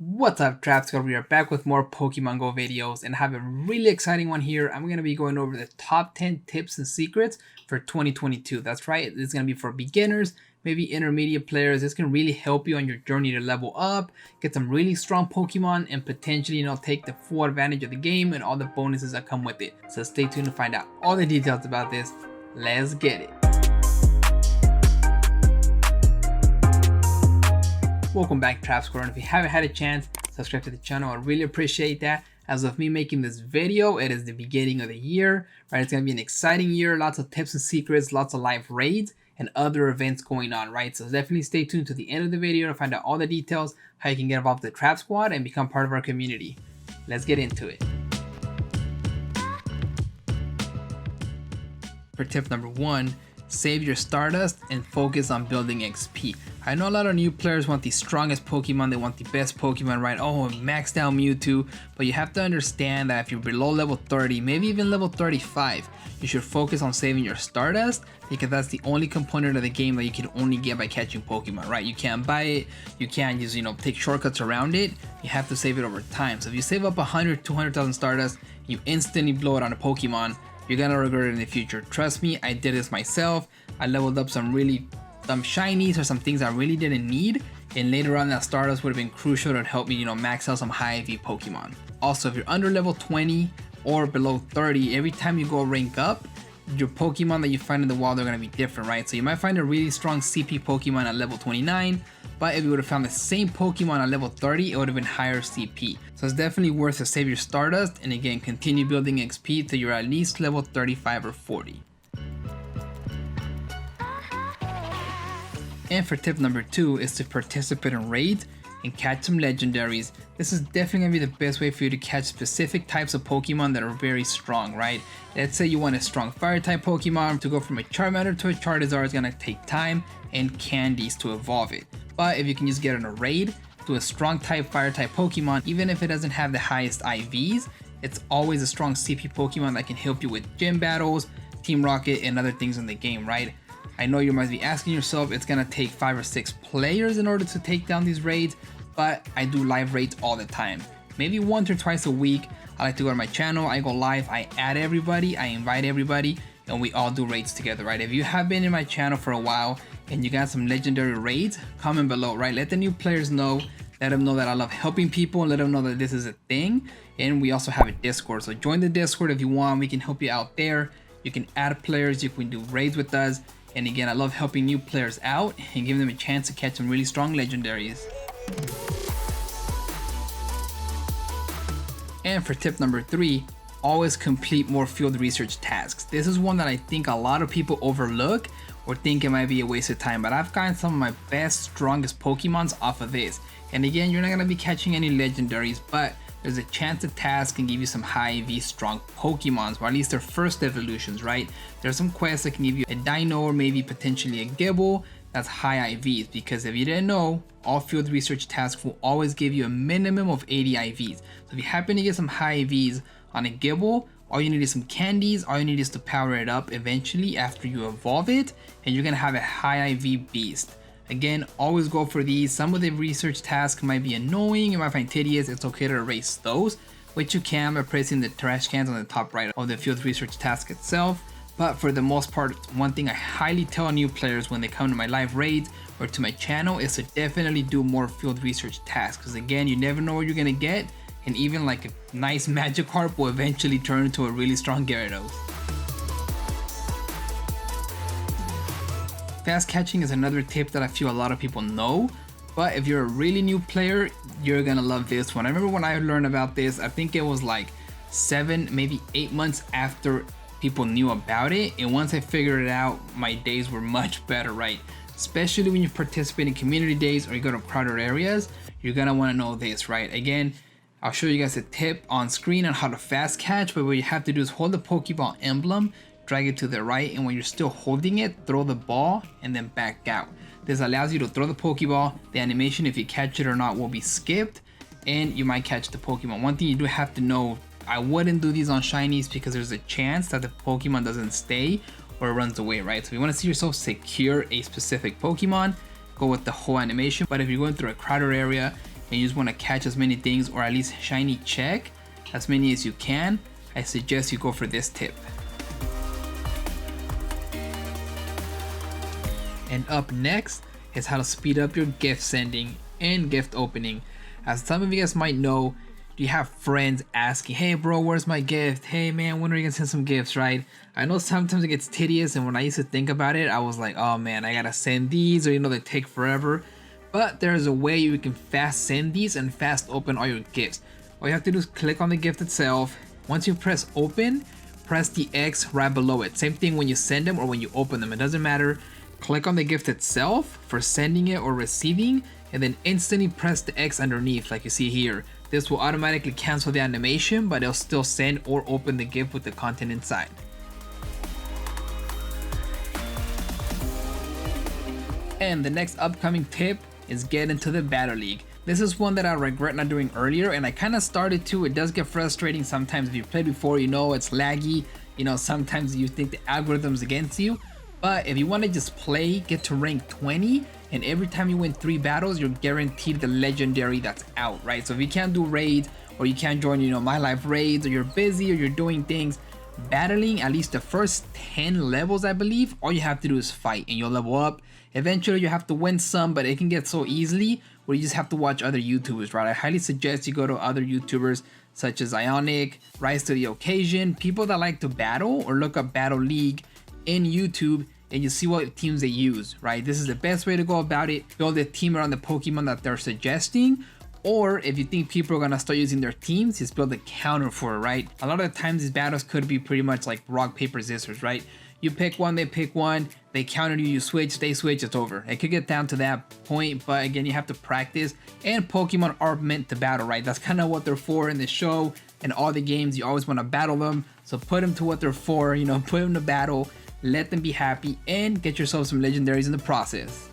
What's up, TrapX? We are back with more Pokemon Go videos and I have a really exciting one here. I'm going to be going over the top 10 tips and secrets for 2022. That's right, it's going to be for beginners, maybe intermediate players. This can really help you on your journey to level up, get some really strong Pokemon, and potentially, take the full advantage of the game and all the bonuses that come with it. So stay tuned to find out all the details about this. Let's get it. Welcome back, TrapX, and if you haven't had a chance, subscribe to the channel. I really appreciate that. As of me making this video, it is the beginning of the year, right? It's going to be an exciting year, lots of tips and secrets, lots of live raids, and other events going on, right? So definitely stay tuned to the end of the video to find out all the details, how you can get involved with the TrapX Squad and become part of our community. Let's get into it. For tip number 1, save your Stardust and focus on building XP. I know a lot of new players want the strongest Pokemon, they want the best Pokemon, right? Oh, maxed out Mewtwo, but you have to understand that if you're below level 30, maybe even level 35, you should focus on saving your Stardust because that's the only component of the game that you can only get by catching Pokemon, right? You can't buy it, you can't just, take shortcuts around it, you have to save it over time. So if you save up 100, 200,000 Stardust, you instantly blow it on a Pokemon, you're gonna regret it in the future. Trust me, I did this myself. I leveled up some shinies or some things I really didn't need, and later on that Stardust would have been crucial to help me, max out some high IV Pokemon. Also, if you're under level 20 or below 30, every time you go rank up, your Pokemon that you find in the wild are gonna be different, right? So you might find a really strong CP Pokemon at level 29, but if you would have found the same Pokemon at level 30, it would have been higher CP. So it's definitely worth to save your Stardust and again continue building XP till you're at least level 35 or 40. And for tip number 2 is to participate in raids and catch some legendaries. This is definitely gonna be the best way for you to catch specific types of Pokemon that are very strong, right? Let's say you want a strong fire type Pokemon. To go from a Charmander to a Charizard is gonna take time and candies to evolve it. But if you can just get in a raid to a strong type fire type Pokemon, even if it doesn't have the highest IVs, it's always a strong CP Pokemon that can help you with gym battles, Team Rocket, and other things in the game, right? I know you might be asking yourself, it's gonna take 5 or 6 players in order to take down these raids, but I do live raids all the time. Maybe once or twice a week, I like to go to my channel, I go live, I add everybody, I invite everybody, and we all do raids together, right? If you have been in my channel for a while and you got some legendary raids, comment below, right? Let the new players know, let them know that I love helping people, let them know that this is a thing. And we also have a Discord, so join the Discord if you want, we can help you out there. You can add players, you can do raids with us. And again, I love helping new players out and giving them a chance to catch some really strong legendaries. And for tip number 3, always complete more field research tasks. This is one that I think a lot of people overlook or think it might be a waste of time, but I've gotten some of my best, strongest Pokemons off of this. And again, you're not gonna be catching any legendaries, but there's a chance the task can give you some high IV strong Pokemons, or at least their first evolutions, right? There's some quests that can give you a Dino or maybe potentially a Gibble that's high IVs, because if you didn't know, all field research tasks will always give you a minimum of 80 IVs. So if you happen to get some high IVs on a Gibble, all you need is some candies, all you need is to power it up eventually after you evolve it, and you're gonna have a high IV beast. Again, always go for these. Some of the research tasks might be annoying, you might find tedious, it's okay to erase those, which you can by pressing the trash cans on the top right of the field research task itself. But for the most part, one thing I highly tell new players when they come to my live raids or to my channel is to definitely do more field research tasks, because again, you never know what you're gonna get, and even like a nice Magikarp will eventually turn into a really strong Gyarados. Fast catching is another tip that I feel a lot of people know, but if you're a really new player, you're gonna love this one. I remember when I learned about this, I think it was like 7, maybe 8 months after people knew about it, and once I figured it out, my days were much better, right? Especially when you participate in community days or you go to crowded areas, you're gonna wanna know this, right? Again, I'll show you guys a tip on screen on how to fast catch, but what you have to do is hold the Pokeball emblem, drag it to the right, and when you're still holding it, throw the ball and then back out. This allows you to throw the Pokeball. The animation, if you catch it or not, will be skipped, and you might catch the Pokemon. One thing you do have to know, I wouldn't do these on shinies because there's a chance that the Pokemon doesn't stay or it runs away, right? So if you want to see yourself secure a specific Pokemon, go with the whole animation. But if you're going through a crowded area and you just want to catch as many things, or at least shiny check as many as you can, I suggest you go for this tip. And up next is how to speed up your gift sending and gift opening. As some of you guys might know, you have friends asking, hey bro, where's my gift? Hey man, when are you gonna send some gifts, right? I know sometimes it gets tedious, and when I used to think about it, I was like, oh man, I gotta send these, or they take forever. But there's a way you can fast send these and fast open all your gifts. All you have to do is click on the gift itself. Once you press open, press the X right below it. Same thing when you send them or when you open them, it doesn't matter. Click on the gift itself for sending it or receiving, and then instantly press the X underneath like you see here. This will automatically cancel the animation, but it'll still send or open the gift with the content inside. And the next upcoming tip is get into the Battle League. This is one that I regret not doing earlier, and I kind of started to. It does get frustrating sometimes. If you played before, it's laggy. Sometimes you think the algorithm's against you. But if you want to just play, get to rank 20, and every time you win 3 battles, you're guaranteed the legendary that's out, right? So if you can't do raids, or you can't join, my live raids, or you're busy, or you're doing things, battling at least the first 10 levels, I believe, all you have to do is fight, and you'll level up. Eventually, you have to win some, but it can get so easily where you just have to watch other YouTubers, right? I highly suggest you go to other YouTubers such as Ionic, Rise to the Occasion, people that like to battle, or look up Battle League in YouTube, and you see what teams they use, right? This is the best way to go about it. Build a team around the Pokemon that they're suggesting, or if you think people are gonna start using their teams, just build a counter for it, right? A lot of the times these battles could be pretty much like rock, paper, scissors, right? You pick one, they pick one, they counter you, you switch, they switch, it's over. It could get down to that point, but again, you have to practice, and Pokemon are meant to battle, right? That's kind of what they're for in the show, and all the games, you always want to battle them, so put them to what they're for, put them to battle, let them be happy, and get yourself some legendaries in the process.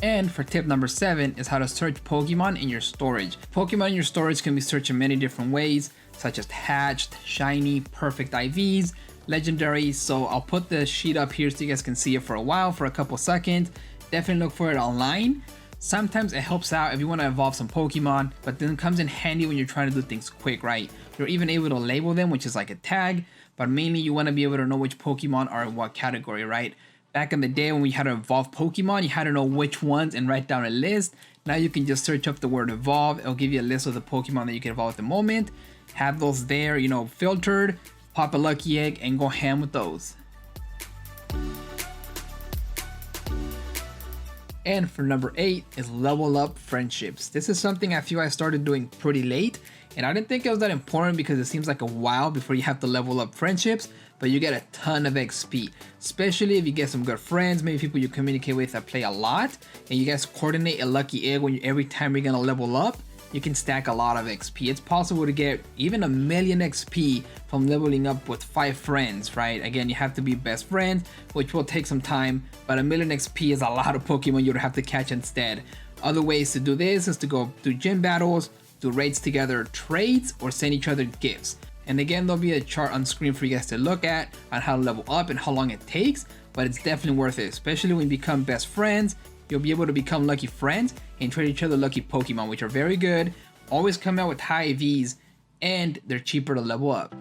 And for tip number 7 is how to search Pokemon in your storage. Pokemon in your storage can be searched in many different ways, such as hatched, shiny, perfect IVs, legendaries. So I'll put the sheet up here so you guys can see it for a while, for a couple seconds. Definitely look for it online. Sometimes it helps out if you want to evolve some Pokemon, but then it comes in handy when you're trying to do things quick, right? You're even able to label them, which is like a tag, but mainly you want to be able to know which Pokemon are in what category, right? Back in the day when we had to evolve Pokemon, you had to know which ones and write down a list. Now you can just search up the word evolve. It'll give you a list of the Pokemon that you can evolve at the moment. Have those there, filtered, pop a lucky egg, and go ham with those. And for number 8 is level up friendships. This is something I feel I started doing pretty late, and I didn't think it was that important because it seems like a while before you have to level up friendships, but you get a ton of XP, especially if you get some good friends, maybe people you communicate with that play a lot, and you guys coordinate a lucky egg every time you're gonna level up. You can stack a lot of XP. It's possible to get even 1,000,000 XP from leveling up with 5 friends, right? Again, you have to be best friends, which will take some time, but 1,000,000 XP is a lot of Pokemon you'd have to catch instead. Other ways to do this is to go do gym battles, do raids together, trades, or send each other gifts. And again, there'll be a chart on screen for you guys to look at on how to level up and how long it takes, but it's definitely worth it, especially when you become best friends. You'll be able to become lucky friends and trade each other lucky Pokemon, which are very good, always come out with high IVs, and they're cheaper to level up.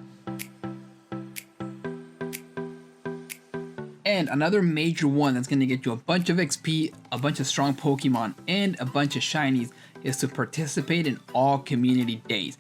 And another major one that's going to get you a bunch of XP, a bunch of strong Pokemon, and a bunch of shinies is to participate in all community days.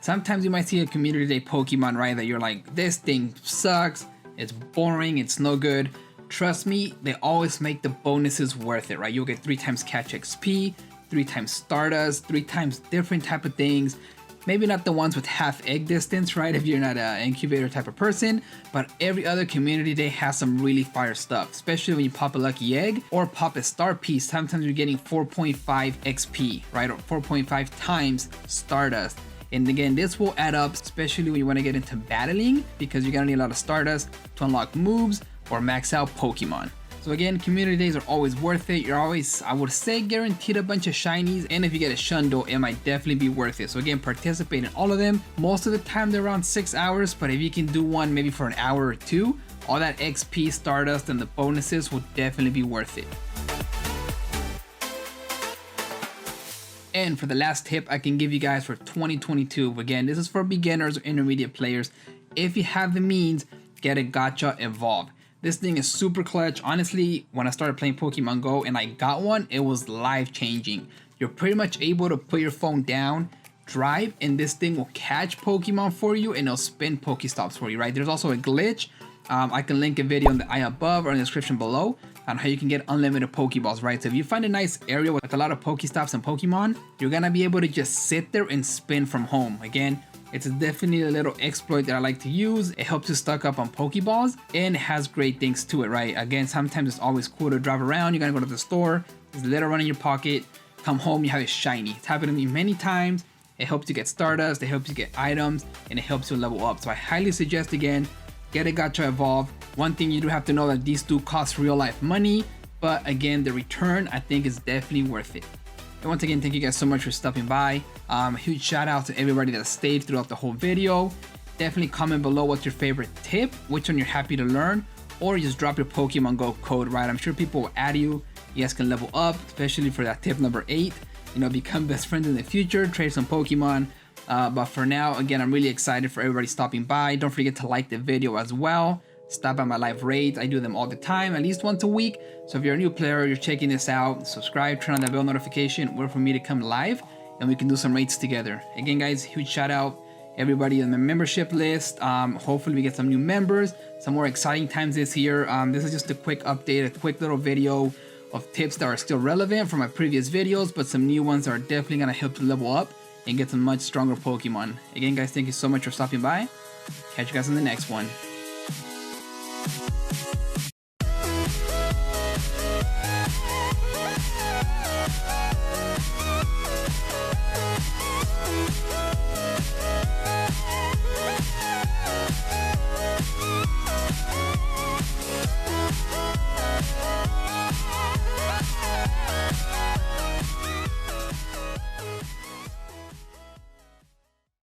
Sometimes you might see a community day Pokemon, right, that you're like, this thing sucks, it's boring, it's no good. Trust me, they always make the bonuses worth it, right? You'll get 3 times catch XP, 3 times Stardust, 3 times different type of things. Maybe not the ones with half egg distance, right? If you're not an incubator type of person, but every other community day has some really fire stuff, especially when you pop a lucky egg or pop a star piece. Sometimes you're getting 4.5 XP, right? Or 4.5 times Stardust. And again, this will add up, especially when you want to get into battling, because you're gonna need a lot of Stardust to unlock moves or max out Pokemon. So again, community days are always worth it. You're always, I would say, guaranteed a bunch of shinies, and if you get a Shundo, it might definitely be worth it. So again, participate in all of them. Most of the time they're around 6 hours, but if you can do one maybe for an hour or 2, all that XP, Stardust, and the bonuses will definitely be worth it. And for the last tip I can give you guys for 2022, again, this is for beginners or intermediate players. If you have the means, get a GO-TCHA Evolve. This thing is super clutch. Honestly, when I started playing Pokemon Go and I got one, it was life changing. You're pretty much able to put your phone down, drive, and this thing will catch Pokemon for you and it'll spin Pokestops for you, right? There's also a glitch. I can link a video in the eye above or in the description below on how you can get unlimited Pokeballs, right? So if you find a nice area with a lot of Pokestops and Pokemon, you're gonna be able to just sit there and spin from home. Again, it's definitely a little exploit that I like to use. It helps you stock up on Pokeballs and it has great things to it, right? Again, sometimes it's always cool to drive around. You're gonna go to the store, just let it run in your pocket, come home, you have it shiny. It's happened to me many times. It helps you get Stardust, it helps you get items, and it helps you level up. So I highly suggest, again, get a GO-TCHA Evolve. One thing you do have to know that these do cost real life money, but again, the return I think is definitely worth it. And once again, thank you guys so much for stopping by. A huge shout out to everybody that stayed throughout the whole video. Definitely comment below what's your favorite tip, which one you're happy to learn, or just drop your Pokemon Go code, right? I'm sure people will add you. You guys can level up, especially for that tip number 8. You know, become best friends in the future, trade some Pokemon. But for now, again, I'm really excited for everybody stopping by. Don't forget to like the video as well. Stop by my live raids. I do them all the time, at least once a week. So if you're a new player, you're checking this out, subscribe, turn on that bell notification, wait for me to come live, and we can do some raids together. Again, guys, huge shout out everybody on the membership list. Hopefully we get some new members, some more exciting times this year. This is just a quick update, a quick little video of tips that are still relevant from my previous videos, but some new ones that are definitely gonna help you level up and get some much stronger Pokemon. Again, guys, thank you so much for stopping by. Catch you guys in the next one.